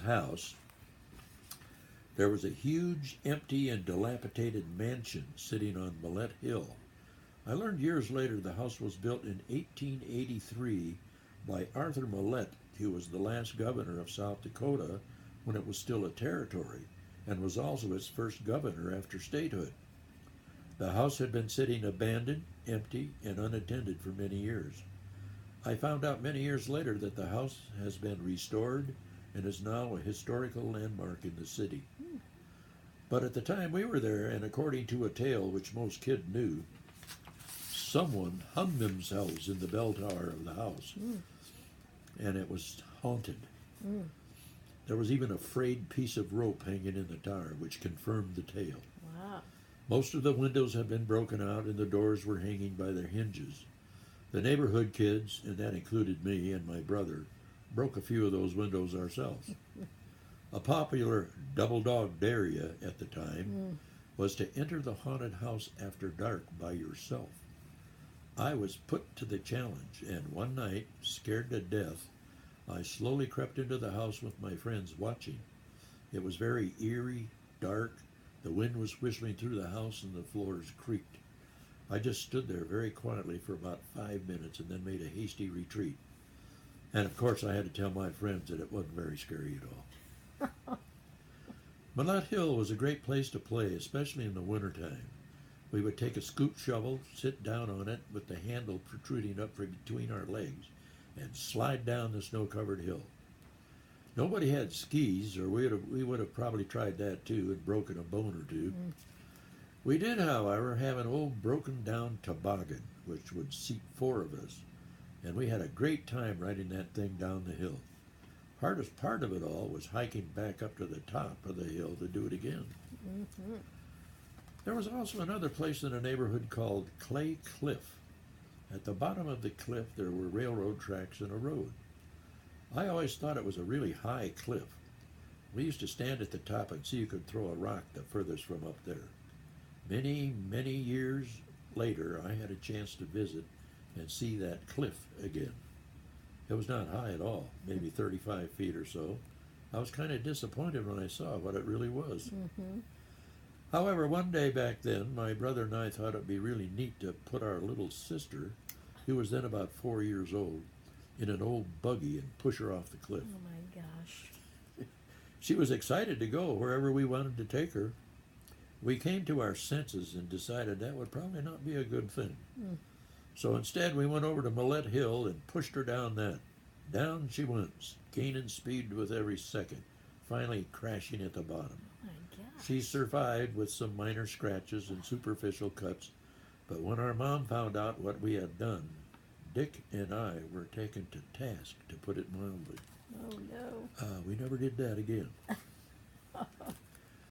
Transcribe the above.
house, there was a huge, empty, and dilapidated mansion sitting on Millette Hill. I learned years later the house was built in 1883 by Arthur Millette, who was the last governor of South Dakota when it was still a territory, and was also its first governor after statehood. The house had been sitting abandoned, empty, and unattended for many years. I found out many years later that the house has been restored and is now a historical landmark in the city. But at the time we were there, and according to a tale which most kids knew, someone hung themselves in the bell tower of the house, and it was haunted. There was even a frayed piece of rope hanging in the tower, which confirmed the tale. Wow. Most of the windows had been broken out, and the doors were hanging by their hinges. The neighborhood kids, and that included me and my brother, broke a few of those windows ourselves. A popular double-dogged area at the time was to enter the haunted house after dark by yourself. I was put to the challenge, and one night, scared to death, I slowly crept into the house with my friends watching. It was very eerie, dark. The wind was whistling through the house and the floors creaked. I just stood there very quietly for about 5 minutes and then made a hasty retreat. And of course I had to tell my friends that it wasn't very scary at all. Millette Hill was a great place to play, especially in the wintertime. We would take a scoop shovel, sit down on it with the handle protruding up from between our legs, and slide down the snow-covered hill. Nobody had skis, or we would have probably tried that too and broken a bone or two. We did, however, have an old broken-down toboggan, which would seat 4 of us, and we had a great time riding that thing down the hill. Hardest part of it all was hiking back up to the top of the hill to do it again. There was also another place in the neighborhood called Clay Cliff. At the bottom of the cliff there were railroad tracks and a road. I always thought it was a really high cliff. We used to stand at the top and see who could throw a rock the furthest from up there. Many, many years later I had a chance to visit and see that cliff again. It was not high at all, maybe 35 feet or so. I was kind of disappointed when I saw what it really was. However, one day back then, my brother and I thought it'd be really neat to put our little sister, who was then about 4 years old, in an old buggy and push her off the cliff. Oh my gosh. She was excited to go wherever we wanted to take her. We came to our senses and decided that would probably not be a good thing. So instead we went over to Millette Hill and pushed her down that. Down she went, gaining speed with every second, finally crashing at the bottom. Oh my gosh. She survived with some minor scratches and superficial cuts, but when our mom found out what we had done, Dick and I were taken to task, to put it mildly. Oh no. We never did that again.